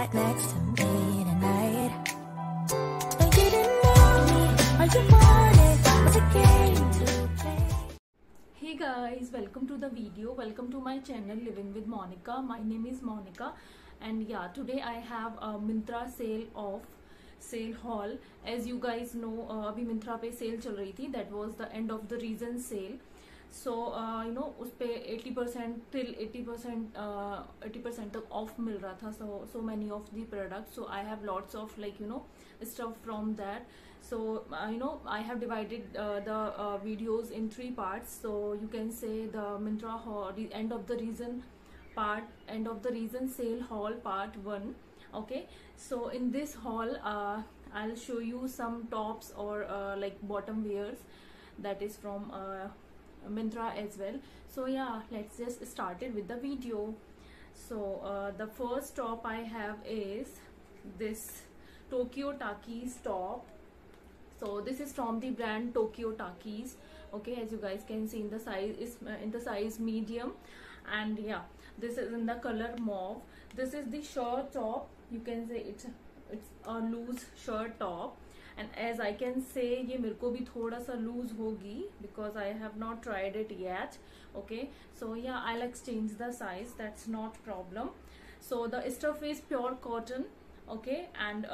right next to me tonight. And you didn't know me, all you wanted was a game to play. Hey guys, welcome to the video. Welcome to my channel Living with Monica. My name is Monica, and yeah, today I have a Myntra sale haul. As you guys know, अभी Myntra पे sale चल रही थी. That was the end of the reason sale. So you know उस पे 80% till 80% तक off मिल रहा था. So many of the products. So I have lots of like you know stuff from that. So you know I have divided the videos in 3 parts. So you can say the Myntra haul, the end of the reason sale haul part 1. Okay, so in this haul I'll show you some tops or like bottom wears that is from Myntra as well. So yeah, let's just start it with the video. So the first top I have is this Tokyo Takis top. So this is from the brand Tokyo Takis. Okay, as you guys can see, in the size is in the size medium, and yeah, this is in the color mauve. This is the shirt top. You can say it's a loose shirt top, and as I can say ये मेरे को भी थोड़ा सा loose होगी because I have not tried it yet. Okay, so yeah, I'll exchange the size, that's not problem. So the stuff is pure cotton. Okay, and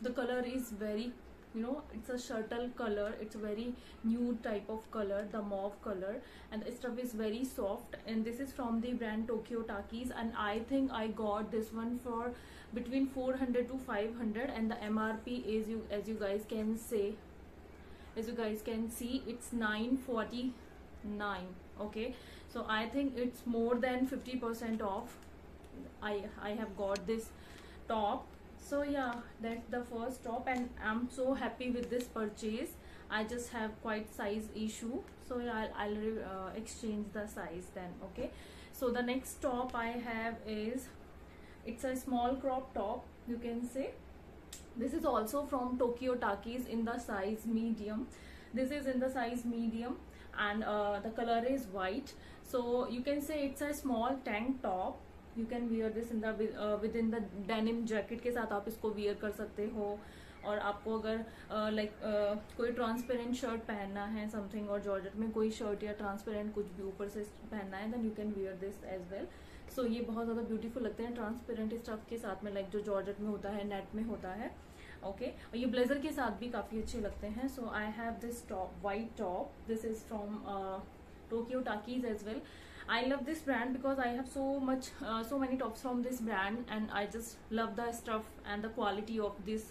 the color is very, you know, it's a shuttle color. It's very nude type of color, the mauve color, and the stuff is very soft. And this is from the brand Tokyo Takis, and I think I got this one for between 400 to 500, and the MRP is as you guys can see, it's 949. Okay, so I think it's more than 50% off. I have got this top. So yeah, that's the first top, and I'm so happy with this purchase. I just have quite size issue, so yeah, I'll exchange the size then. Okay, so the next top I have is, it's a small crop top. You can say this is also from Tokyo Takis in the size medium. This is in the size medium, and the color is white. So you can say it's a small tank top. You can wear this in the within the denim jacket के साथ आप इसको wear कर सकते हो. और आपको अगर like कोई ट्रांसपेरेंट शर्ट पहनना है समथिंग, और जॉर्जेट में कोई शर्ट या ट्रांसपेरेंट कुछ भी ऊपर से पहनना है, then you can wear this as well. So ये बहुत ज़्यादा ब्यूटीफुल लगते हैं ट्रांसपेरेंट स्टफ के साथ में, लाइक जो जॉर्जेट में होता है, नेट में होता है. ओके, और ये ब्लेजर के साथ भी काफ़ी अच्छे लगते हैं. So I have this top, white top. This is from Tokyo Takis as well. I love this brand because I have so many tops from this brand, and I just love the stuff and the quality of this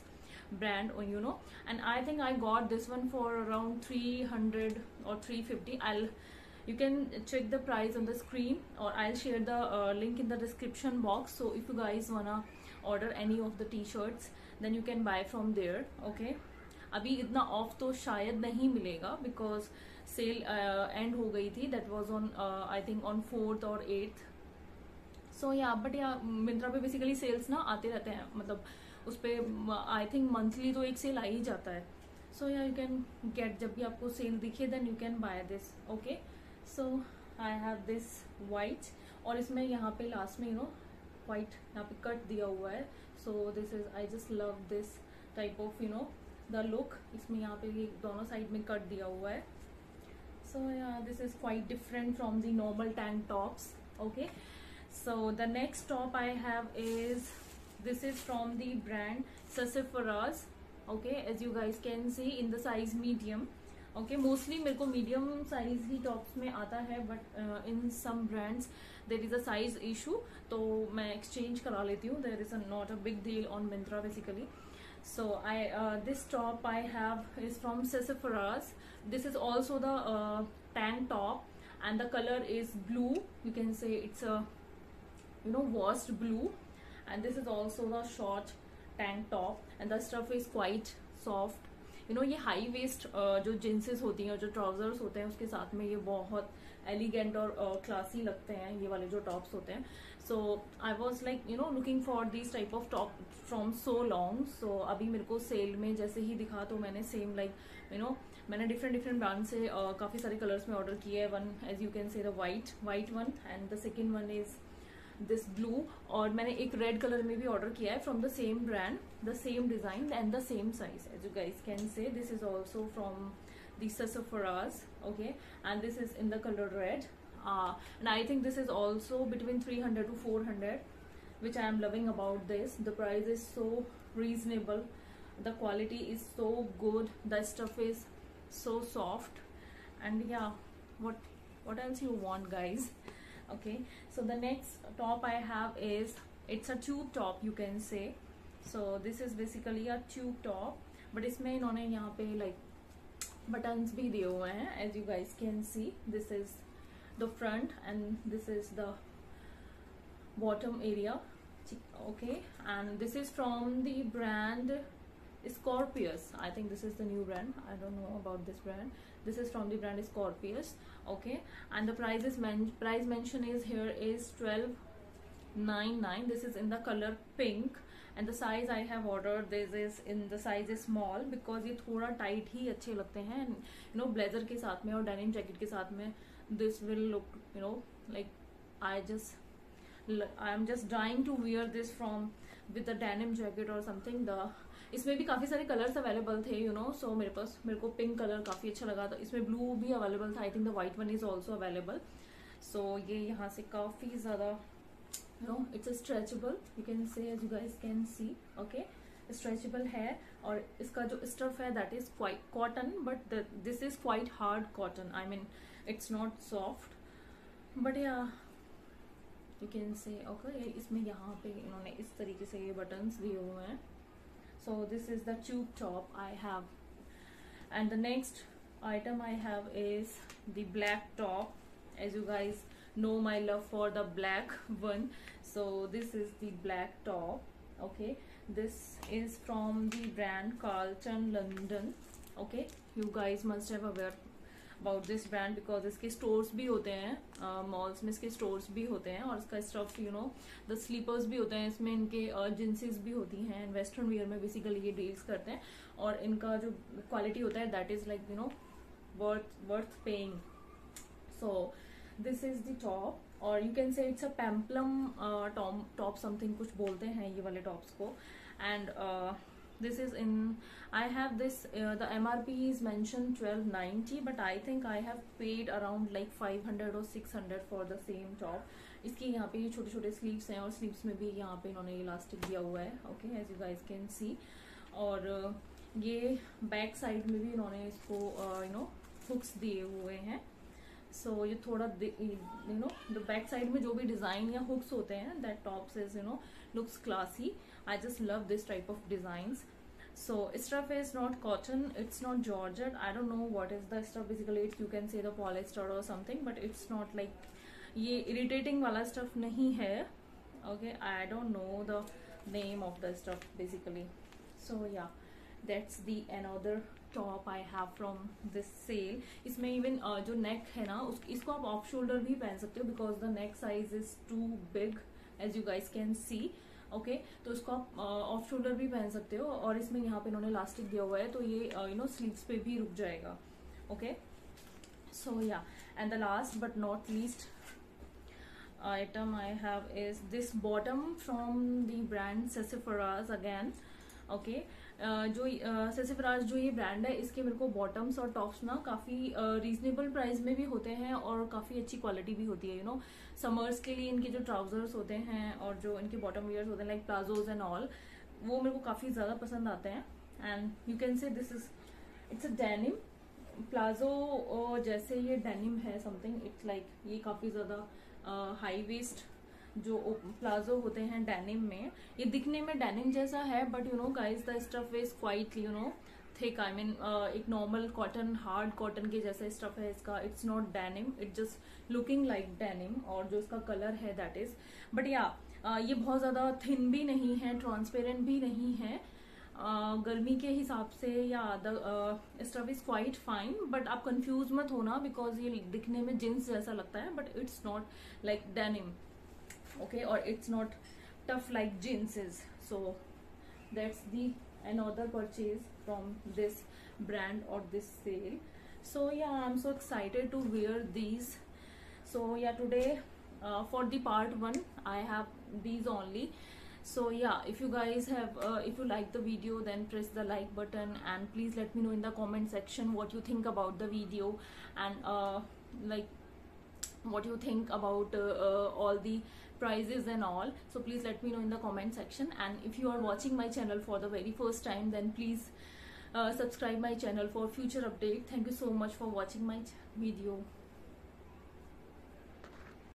brand, you know. And I think I got this one for around 300 or 350. You can check the price on the screen, or I'll share the link in the description box. So if you guys wanna order any of the t-shirts, then you can buy from there. Okay, अभी इतना of तो शायद नहीं मिलेगा because cell and हो गई थी. That was on I think on 4th और 8th. सो या बट या मिंत्रा पे बेसिकली सेल्स ना आते रहते हैं, मतलब उस पर आई थिंक मंथली तो एक सेल आ ही जाता है. सो या यू कैन गेट, जब भी आपको सेल दिखे then you can buy this. Okay, so I have this white, और इसमें यहाँ पे लास्ट में यू नो वाइट यहाँ पे कट दिया हुआ है. So this is, I just love this type of you know the look. इसमें यहाँ पे ये दोनों साइड में कट दिया हुआ है. So this is quite different from the normal tank tops. Okay, so the next top I have is, this is from the brand Sassiferaz. Okay, as you guys can see in the size medium. Okay, mostly मेरे को medium size ही tops में आता है, but in some brands there is a size issue, तो मैं exchange करा लेती हूँ. There is not a big deal on Myntra basically. So this top I have is from Sassiferaz. This is also the tank top, and the color is blue. You can say it's a you know washed blue, and this is also the short tank top, and the stuff is quite soft. You know ये high waist जो जींसेस होती हैं, जो trousers होते हैं, उसके साथ में ये बहुत एलिगेंट और क्लासी लगते हैं ये वाले जो टॉप्स होते हैं. So I was like you know looking for this type of top from so long. So अभी मेरे को सेल में जैसे ही दिखा, तो मैंने सेम लाइक यू नो मैंने डिफरेंट ब्रांड से काफ़ी सारे कलर्स में ऑर्डर किए हैं. One as you can say the white one, and the second one is this blue, और मैंने एक रेड कलर में भी ऑर्डर किया है from the same brand, the same design and the same size. As you guys can say, this is also from the Sephora, okay, and this is in the color red, and I think this is also between 300 to 400, which I am loving about this. The price is so reasonable, the quality is so good, the stuff is so soft, and yeah, what else you want, guys? Okay, so the next top I have is, it's a tube top, you can say. So this is basically a tube top, but इसमें इन्होंने यहाँ पे like buttons भी दिए हुए हैं. As you guys can see, this is the front and this is the bottom area. Okay, and this is from the brand Scorpius. I think this is the new brand. I don't know about this brand. This is from the brand Scorpius. Okay, and the price mention is here is 12.99. This is in the color pink, and the size I have ordered, this is in the size is small, because ये थोड़ा tight ही अच्छे लगते हैं, you know, blazer के साथ में और denim jacket के साथ में. This will look, you know, like I am just dying to wear this from with the denim jacket or something. इसमें भी काफी सारे कलर्स अवेलेबल थे, यू नो, सो मेरे को पिंक कलर काफी अच्छा लगा था. इसमें ब्लू भी अवेलेबल था. I think the white one is also available. So ये यहाँ से काफी ज्यादा, you know, it's stretchable, you can say, as you guys can see. Okay, stretchable है, और इसका जो स्टफ है that is quite cotton, but this is quite hard cotton. I mean it's not soft, but yeah you can say. Okay, इसमें यहाँ पे इन्होंने इस तरीके से ये बटन्स दिए हुए हैं. So this is the tube top I have, and the next item I have is the black top. As you guys know my love for the black one, so this is the black top. Okay, this is from the brand Carlton London. Okay, you guys must have aware about this brand because इसके stores भी होते हैं, malls में इसके stores भी होते हैं, और इसका stuff, you know, the slippers भी होते हैं इसमें, इनके जिंसेस भी होती हैं. वेस्टर्न वियर में बेसिकली ये डील्स करते हैं, और इनका जो क्वालिटी होता है that is like, you know, worth paying. So this is the top, और you can say it's a peplum top something कुछ बोलते हैं ये वाले टॉप्स को. And this is in, I have this, the MRP is mentioned 1290, but I think I have paid around like 500 or 600 for the same top. इसकी यहाँ पे छोटे छोटे स्लीव्स हैं, और स्लीव्स में भी यहाँ पे इन्होंने इलास्टिक दिया हुआ है. Okay, as you guys can see. और ये बैक साइड में भी इन्होंने इसको, यू नो, हुक्स दिए हुए हैं. सो ये थोड़ा, you know, the back side में जो भी डिजाइन या हुक्स होते हैं, that tops is, you know, looks classy. I just love this type of designs. So stuff is not cotton, it's not georgette, I don't know what is the stuff. Basically it's, you can say the polyester or something, but it's not like ये irritating वाला stuff नहीं है. Okay, I don't know the name of the stuff basically. So yeah, that's the another top I have from this sale. इसमें even जो neck है ना, इसको आप ऑफ शोल्डर भी पहन सकते हो, because the neck size is too big, as you guys can see. Okay, तो इसको आप ऑफ शोल्डर भी पहन सकते हो, और इसमें यहाँ पे इन्होंने इलास्टिक दिया हुआ है, तो ये, यू नो, स्लीव्स पे भी रुक जाएगा. ओके, सो या, and the last but not least item I have is this bottom from the brand Sephora again. Okay, जो सेसिफराज जो ये ब्रांड है, इसके मेरे को बॉटम्स और टॉप्स ना काफ़ी रीजनेबल प्राइस में भी होते हैं, और काफ़ी अच्छी क्वालिटी भी होती है. यू नो, समर्स के लिए इनके जो ट्राउजर्स होते हैं और जो इनके बॉटम वियर्स होते हैं लाइक प्लाजोज एंड ऑल, वो मेरे को काफ़ी ज़्यादा पसंद आते हैं. And you can say this is, it's a denim palazzo, जैसे ये डेनिम है समथिंग, इट्स लाइक ये काफ़ी ज़्यादा हाई वेस्ट जो प्लाजो होते हैं डेनिम में, ये दिखने में डेनिम जैसा है, but you know guys the stuff is quite, you know, thick. I mean एक नॉर्मल कॉटन, हार्ड कॉटन के जैसा स्टफ है इसका. It's not denim, it just looking like denim, और जो इसका कलर है दैट इज, बट या ये बहुत ज्यादा थिन भी नहीं है, ट्रांसपेरेंट भी नहीं है. गर्मी के हिसाब से या the stuff is quite fine, but आप कंफ्यूज मत होना, बिकॉज ये दिखने में जींस जैसा लगता है, but it's not like denim. Okay, or it's not tough like jeans is. So that's the another purchase from this brand or this sale. So yeah, I'm so excited to wear these. So yeah, today for the part 1 I have these only. So yeah, if you guys have if you like the video, then press the like button, and please let me know in the comment section what you think about the video, and like what you think about all the prices and all. So please let me know in the comment section. And if you are watching my channel for the very first time, then please subscribe my channel for future update. Thank you so much for watching my video.